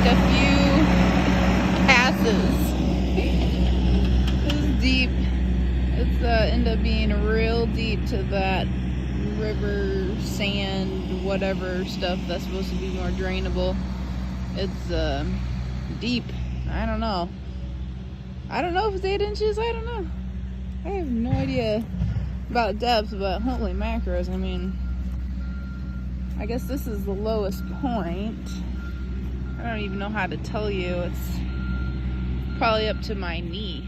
like a few passes. It's deep. It's end up being real deep to that river, sand, whatever stuff that's supposed to be more drainable. It's deep. I don't know. I don't know if it's 8 inches. I don't know. I have no idea about depth, but holy macros. I mean, I guess this is the lowest point. I don't even know how to tell you. It's probably up to my knee.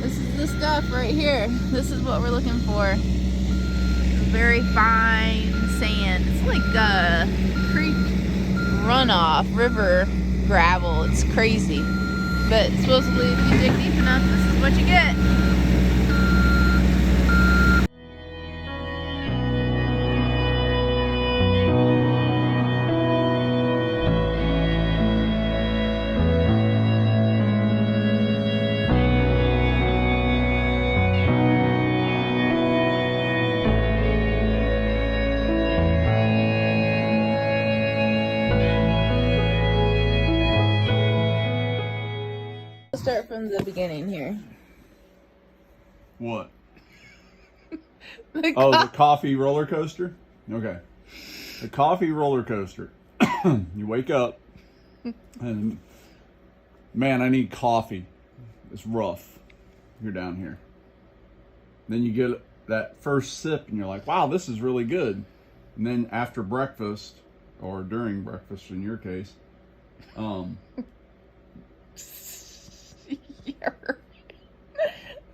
This is the stuff right here. This is what we're looking for. Very fine sand. It's like a creek runoff, river gravel. It's crazy. But supposedly if you dig deep enough, this is what you get. Start from the beginning here. What? The coffee roller coaster? Okay. The coffee roller coaster. You wake up and, man, I need coffee. It's rough. You're down here. Then you get that first sip and you're like, wow, this is really good. And then after breakfast, or during breakfast in your case,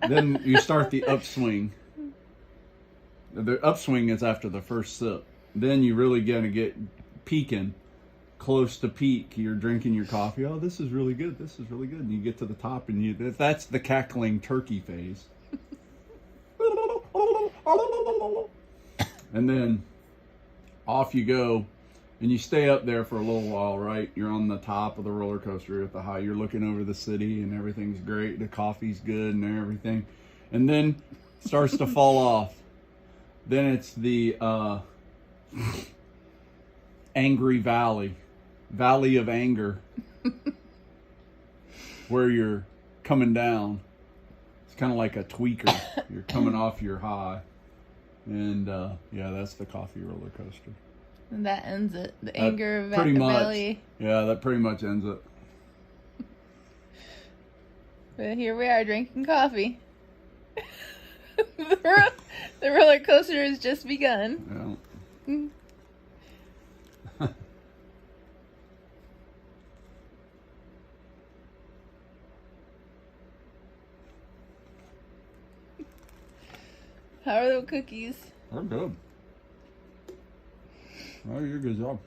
then you start the upswing. The upswing is after the first sip. Then you really gonna get peaking, close to peak. You're drinking your coffee. Oh, this is really good. This is really good. And you get to the top, and that's the cackling turkey phase. And then off you go. And you stay up there for a little while, right? You're on the top of the roller coaster at the high. You're looking over the city and everything's great. The coffee's good and everything. And then it starts to fall off. Then it's the angry valley of anger, where you're coming down. It's kind of like a tweaker. You're coming off your high. And yeah, that's the coffee roller coaster. And that ends it. The anger pretty much. Valley. Yeah, that pretty much ends it. But here we are drinking coffee. The roller coaster has just begun. Yeah. How are the cookies? They're good. Oh, you're a good job.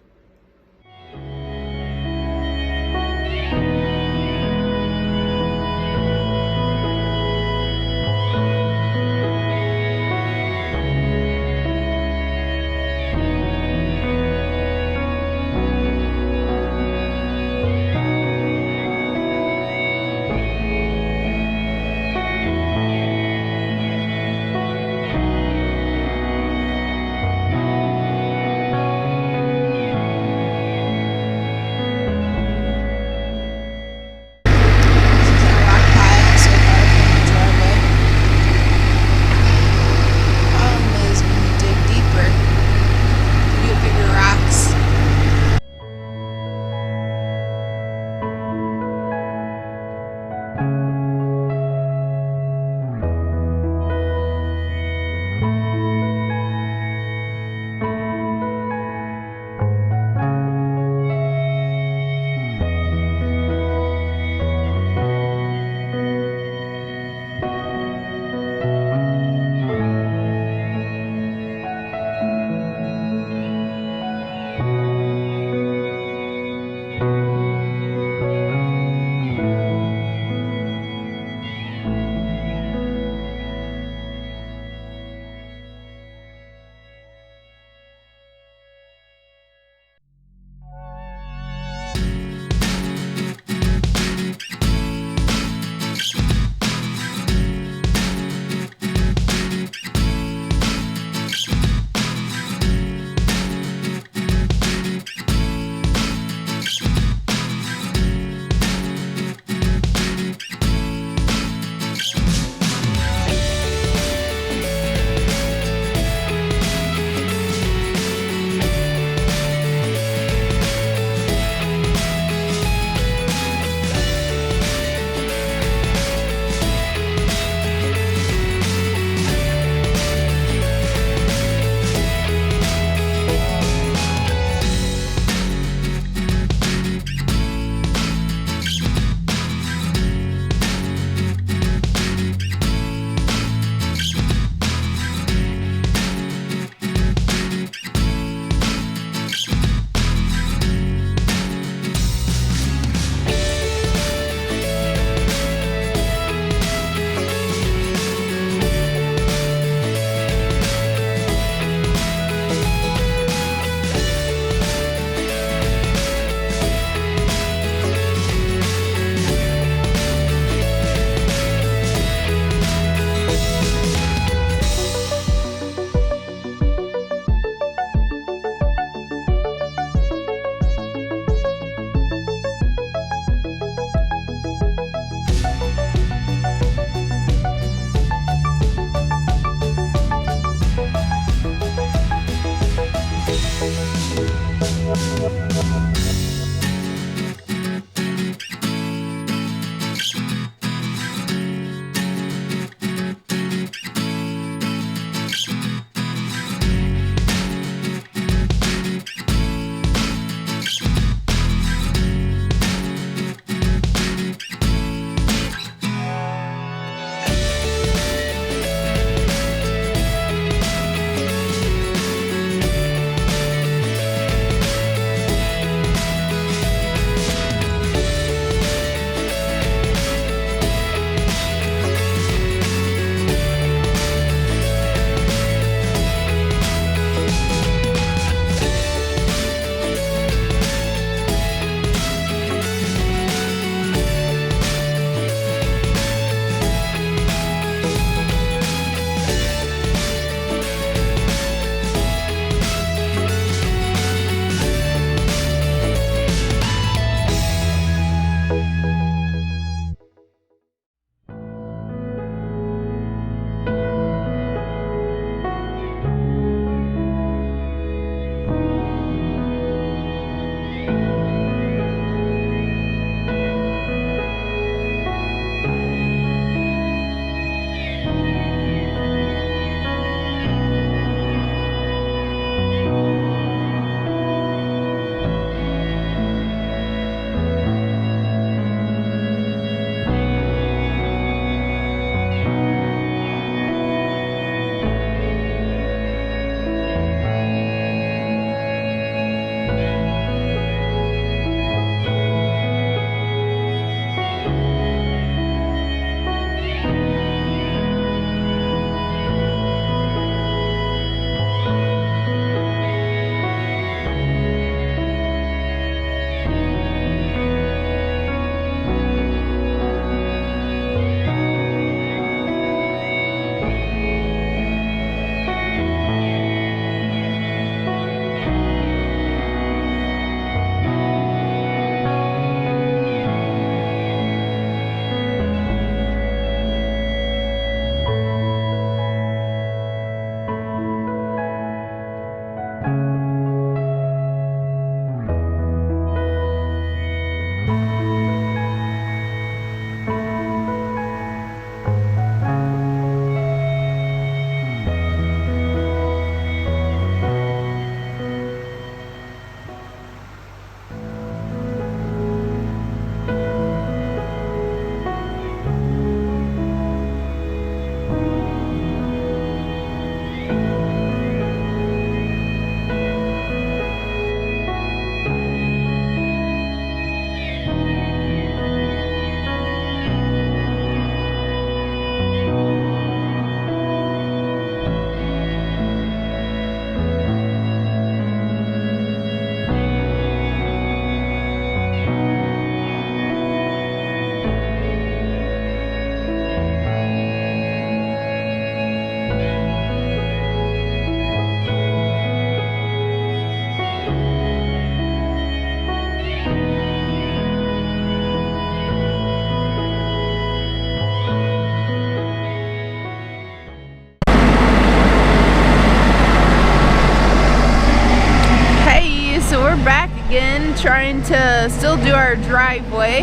trying to still do our driveway.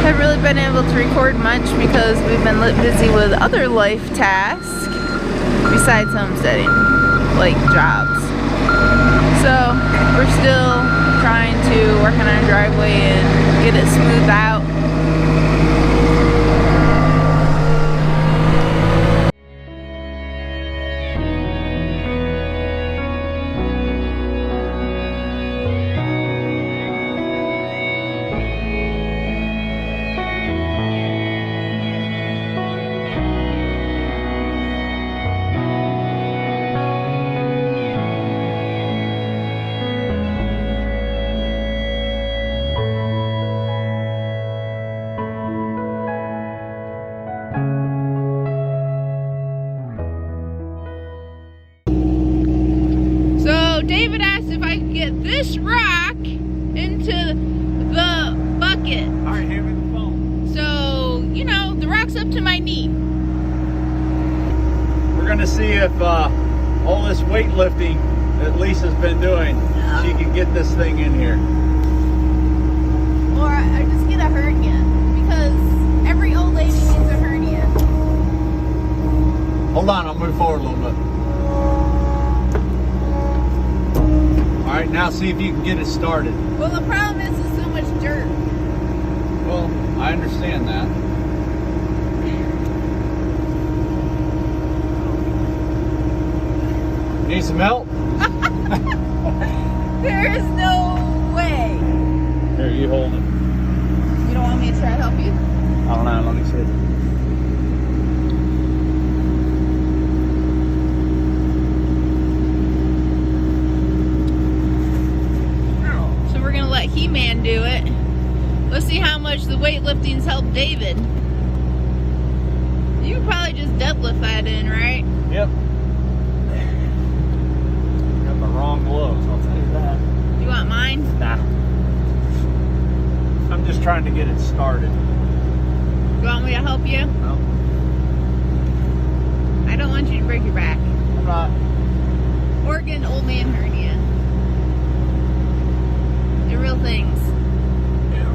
Haven't really been able to record much because we've been busy with other life tasks besides homesteading, like jobs. So we're still trying to work on our driveway and get it smoothed out. David asked if I could get this rock into the bucket. Alright, hand me the phone. So, you know, the rock's up to my knee. We're gonna see if all this weightlifting that Lisa's been doing, she can get this thing in here. Or I just get a hernia, because every old lady needs a hernia. Hold on, I'll move forward a little bit. Alright, now see if you can get it started. Well, the problem is there's so much dirt. Well, I understand that. Need some help? There is no way. Here, you hold it. You don't want me to try to help you? I don't know, let me see. Let He-Man do it. Let's see how much the weightlifting's helped David. You can probably just deadlift that in, right? Yep. Got the wrong gloves, I'll tell you that. You want mine? Nah. I'm just trying to get it started. You want me to help you? No. I don't want you to break your back. I'm not. Or get an old man hernia. They're real things. Yeah.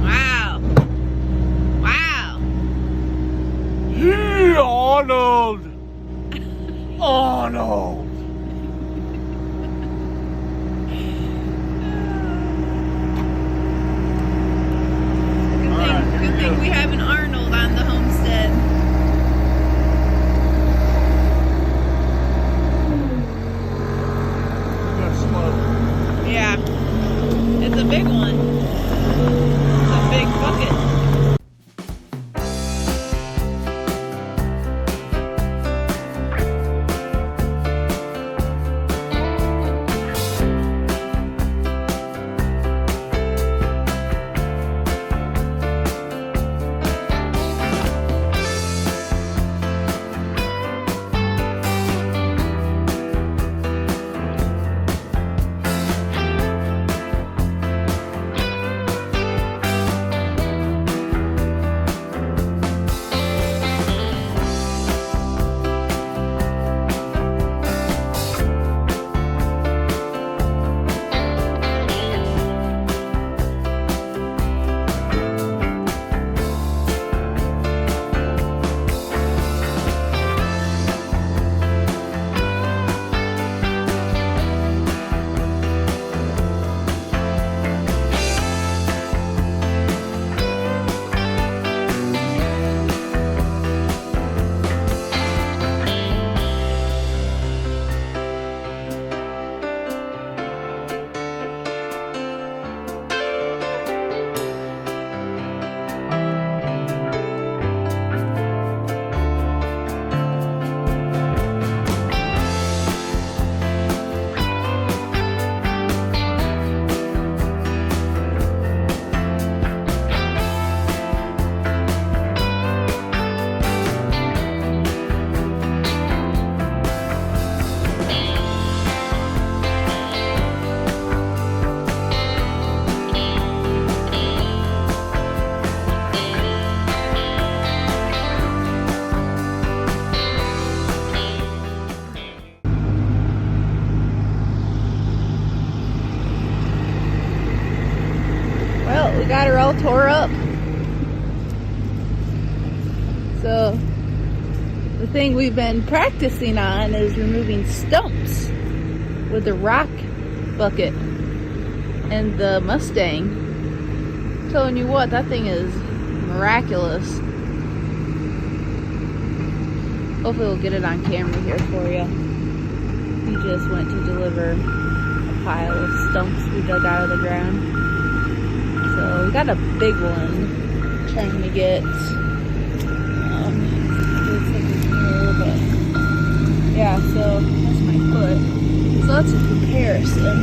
Wow. Wow. Yeah, Arnold! Arnold! Good thing we have an Arnold on the homestead. all tore up. So the thing we've been practicing on is removing stumps with a rock bucket and the Mustang. I'm telling you what, that thing is miraculous. Hopefully we'll get it on camera here for you. We just went to deliver a pile of stumps we dug out of the ground. So we got a big one trying to get yeah, so that's my foot. So that's a comparison.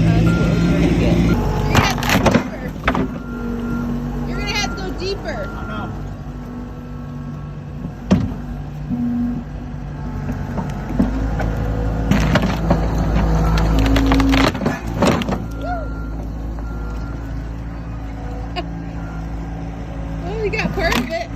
That's what we're trying to get. You're gonna have to go deeper. I know. Well, we got part of it.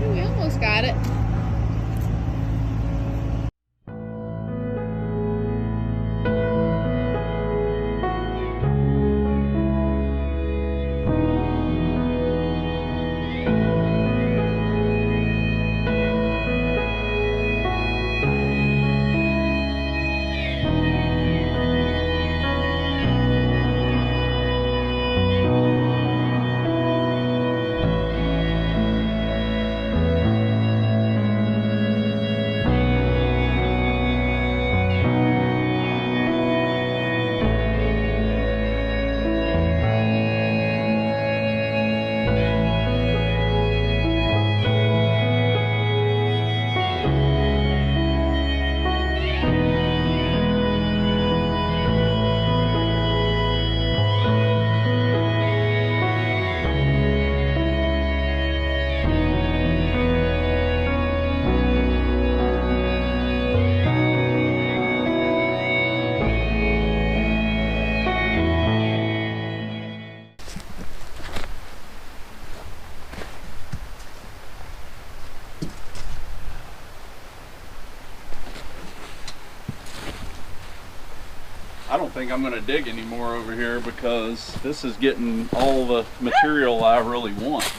We almost got it. I don't think I'm going to dig anymore over here because this is getting all the material I really want.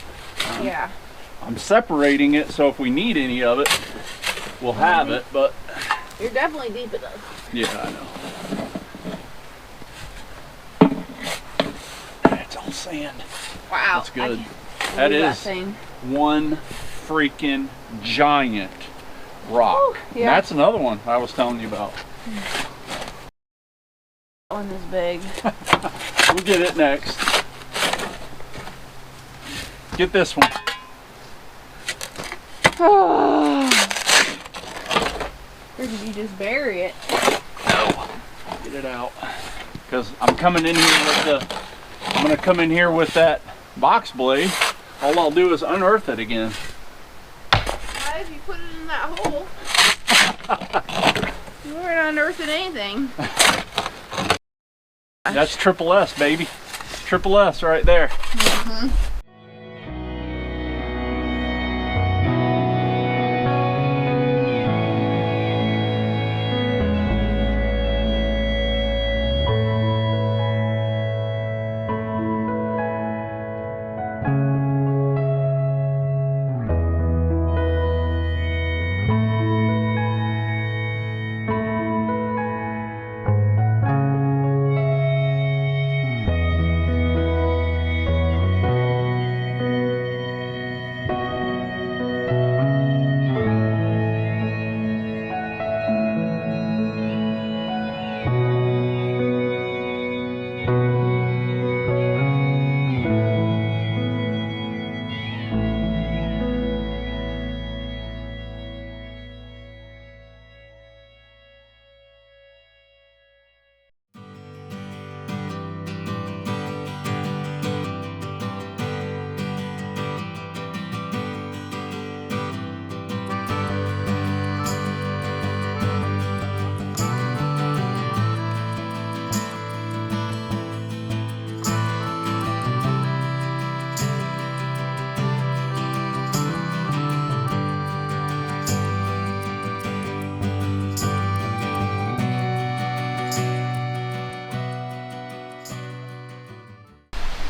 Yeah. I'm separating it so if we need any of it, we'll have it, but You're definitely deep enough. yeah, I know. It's all sand. Wow. That's good. That That is thing. one freaking giant rock. Ooh, yeah. That's another one I was telling you about. That one is big. We'll get it next. Get this one. Or did you just bury it? No. Get it out. Because I'm coming in here with I'm going to come in here with that box blade. All I'll do is unearth it again. Why if you put it in that hole? You weren't unearthing anything. That's triple S, baby. Triple S right there. Mm-hmm.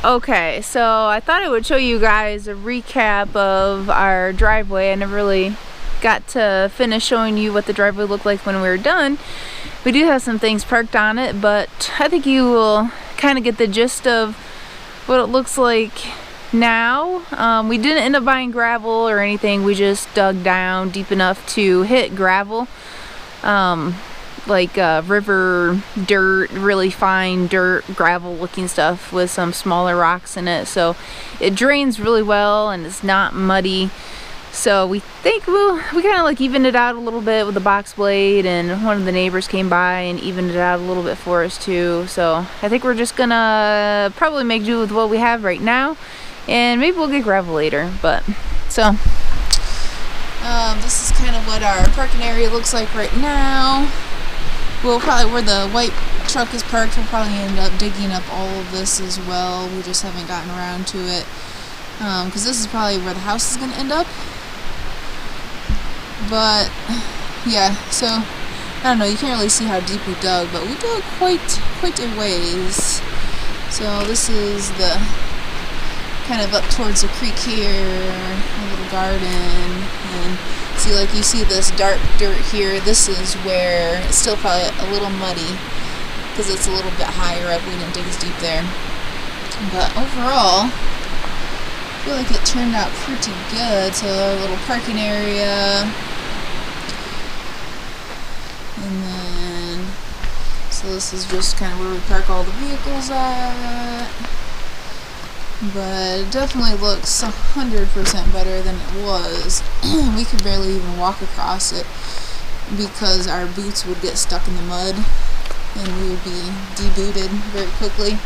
Okay, so I thought I would show you guys a recap of our driveway. I never really got to finish showing you what the driveway looked like when we were done. We do have some things parked on it, but I think you will kind of get the gist of what it looks like now. We didn't end up buying gravel or anything. We just dug down deep enough to hit gravel. Like river dirt, really fine dirt, gravel looking stuff with some smaller rocks in it, so it drains really well and it's not muddy. So we think we kind of like evened it out a little bit with the box blade, and one of the neighbors came by and evened it out a little bit for us too. So I think we're just gonna probably make do with what we have right now, and maybe we'll get gravel later. But so this is kind of what our parking area looks like right now. We'll probably, where the white truck is parked, we'll probably end up digging up all of this as well. We just haven't gotten around to it. Because this is probably where the house is going to end up. But, yeah, so, I don't know, you can't really see how deep we dug, but we dug quite a ways. So this is the, kind of up towards the creek here, a little garden, and see, like, you see this dark dirt here. This is where it's still probably a little muddy because it's a little bit higher up. We didn't dig as deep there. But overall, I feel like it turned out pretty good. So a little parking area. And then, so this is just kind of where we park all the vehicles at. But it definitely looks 100% better than it was. We could barely even walk across it because our boots would get stuck in the mud and we would be debooted very quickly.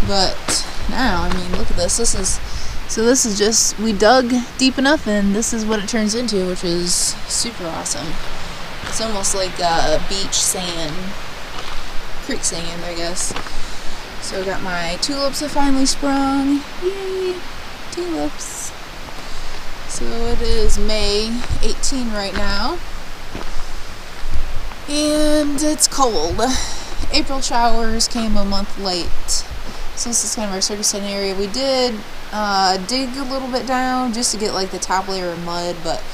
But now, I mean, look at this. This is just, we dug deep enough and this is what it turns into, which is super awesome. It's almost like beach sand, creek sand, I guess. So I got my tulips that finally sprung. Yay! Tulips. So it is May 18 right now. And it's cold. April showers came a month late. So this is kind of our circus tent area. We did dig a little bit down just to get like the top layer of mud, but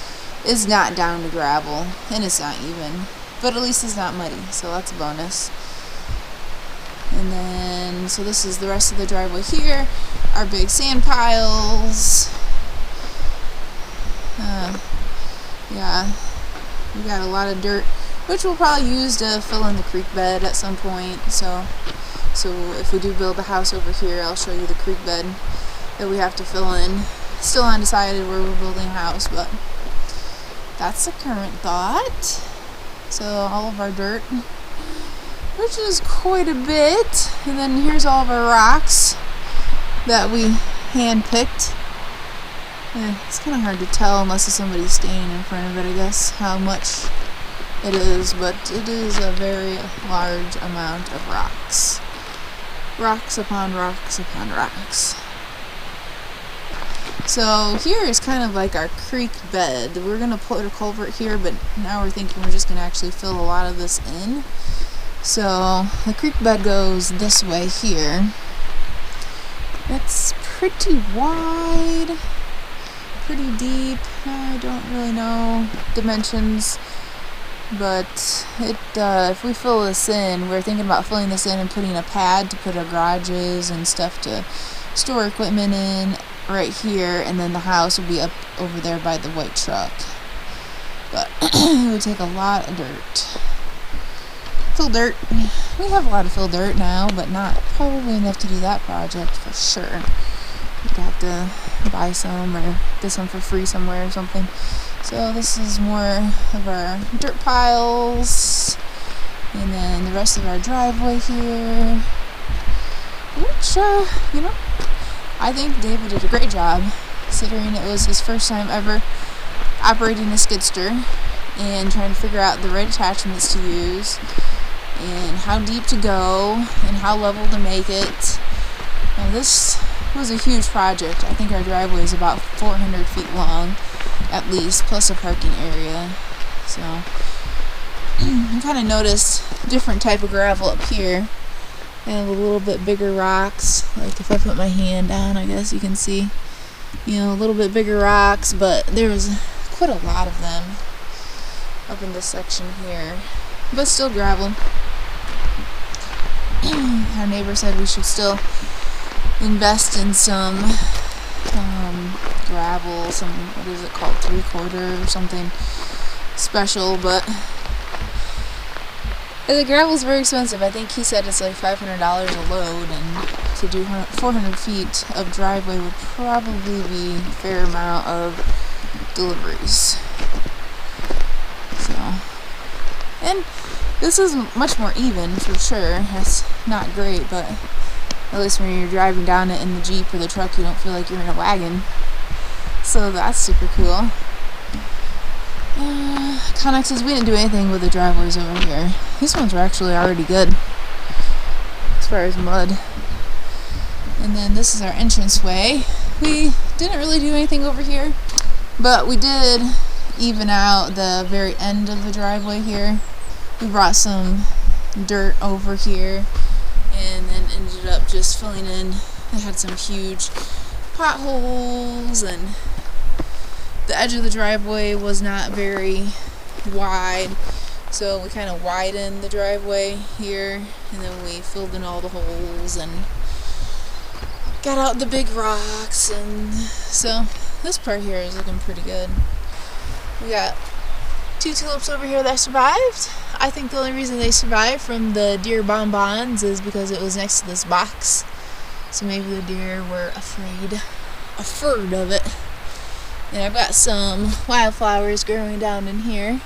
it's not down to gravel. And it's not even. But at least it's not muddy, so that's a bonus. And then, so this is the rest of the driveway here. Our big sand piles. Yeah, we got a lot of dirt, which we'll probably use to fill in the creek bed at some point. So if we do build a house over here, I'll show you the creek bed that we have to fill in. Still undecided where we're building a house, but that's the current thought. So all of our dirt, which is quite a bit. And then here's all of our rocks that we hand-picked. It's kind of hard to tell unless somebody's standing in front of it, I guess, how much it is, but it is a very large amount of rocks. Rocks upon rocks upon rocks. So here is kind of like our creek bed. We're going to put a culvert here, but now we're thinking we're just going to actually fill a lot of this in. So the creek bed goes this way here. It's pretty wide, pretty deep. I don't really know dimensions, but if we fill this in, we're thinking about filling this in and putting a pad to put our garages and stuff to store equipment in right here, and then the house will be up over there by the white truck. But it would take a lot of dirt. Fill dirt. We have a lot of fill dirt now, but not probably enough to do that project for sure. We'd have to buy some or get some for free somewhere or something. So this is more of our dirt piles, and then the rest of our driveway here, which, you know, I think David did a great job, considering it was his first time ever operating a skidster and trying to figure out the right attachments to use and how deep to go and how level to make it. Now this was a huge project. I think our driveway is about 400 feet long at least, plus a parking area. So I kind of noticed different type of gravel up here and a little bit bigger rocks. Like if I put my hand down, I guess you can see, you know, a little bit bigger rocks, but there was quite a lot of them up in this section here, but still gravel. Our neighbor said we should still invest in some gravel, some, what is it called, 3/4 or something special, but the gravel's very expensive. I think he said it's like $500 a load, and to do 400 feet of driveway would probably be a fair amount of deliveries. So, and this is much more even for sure. It's not great, but at least when you're driving down it in the Jeep or the truck, you don't feel like you're in a wagon. So that's super cool. Connexes, we didn't do anything with the driveways over here. These ones were actually already good as far as mud. And then this is our entranceway. We didn't really do anything over here, but we did even out the very end of the driveway here. We brought some dirt over here and then ended up just filling in. It had some huge potholes, and the edge of the driveway was not very wide, so we kind of widened the driveway here, and then we filled in all the holes and got out the big rocks, and so this part here is looking pretty good. We got 2 tulips over here that survived. I think the only reason they survived from the deer bonbons is because it was next to this box, so maybe the deer were afraid of it. And I've got some wildflowers growing down in here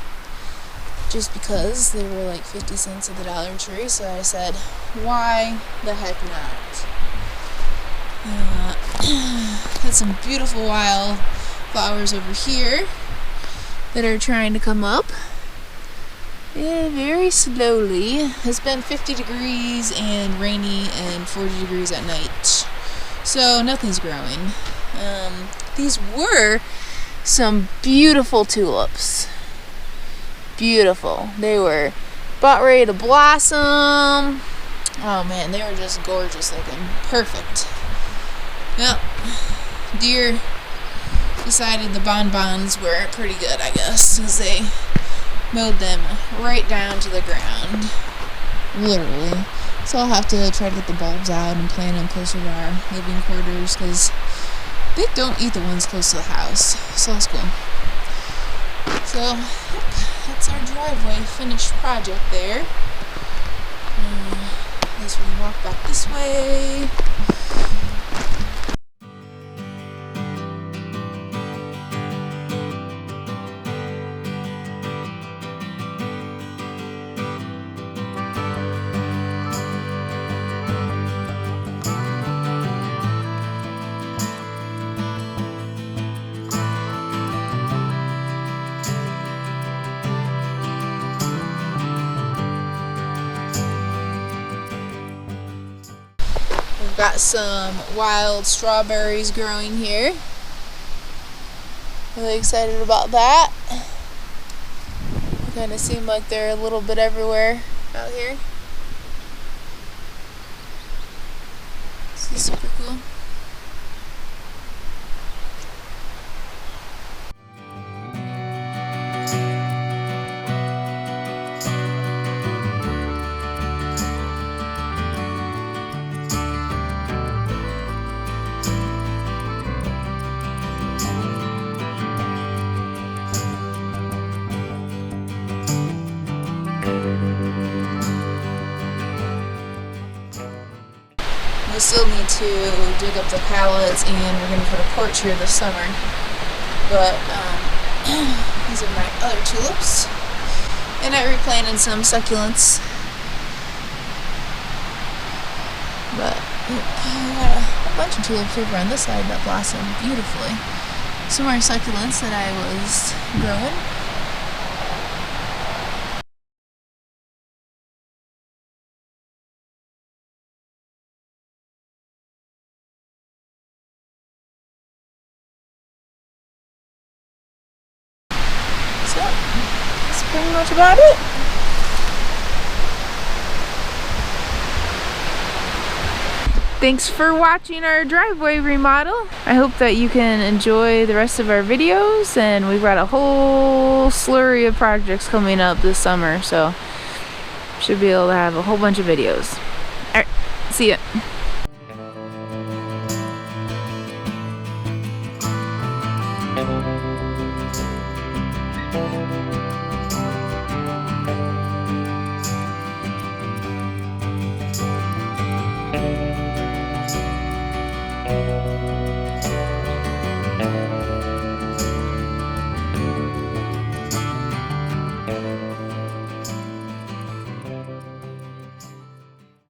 just because they were like 50 cents at the Dollar Tree, so I said, why the heck not? Got some beautiful wildflowers over here that are trying to come up. Yeah, very slowly. It's been 50 degrees and rainy and 40 degrees at night, so nothing's growing. These were some beautiful tulips. Beautiful. They were about ready to blossom. Oh man, they were just gorgeous looking. Perfect. Yep. Deer decided the bonbons were pretty good, I guess, since they mowed them right down to the ground. Literally. So I'll have to try to get the bulbs out and plant them closer to our living quarters, because they don't eat the ones close to the house, so that's cool. So, yep, that's our driveway finished project there. As we walk back this way. We've got some wild strawberries growing here. Really excited about that. Kind of seem like they're a little bit everywhere out here. This is super cool. We still need to dig up the pallets, and we're going to put a porch here this summer. But these are my other tulips, and I replanted some succulents. But I got a bunch of tulips over on this side that blossom beautifully. Some more succulents that I was growing. So, that's pretty much about it. Thanks for watching our driveway remodel. I hope that you can enjoy the rest of our videos, and we've got a whole slurry of projects coming up this summer, so should be able to have a whole bunch of videos. Alright, see ya. Thank you.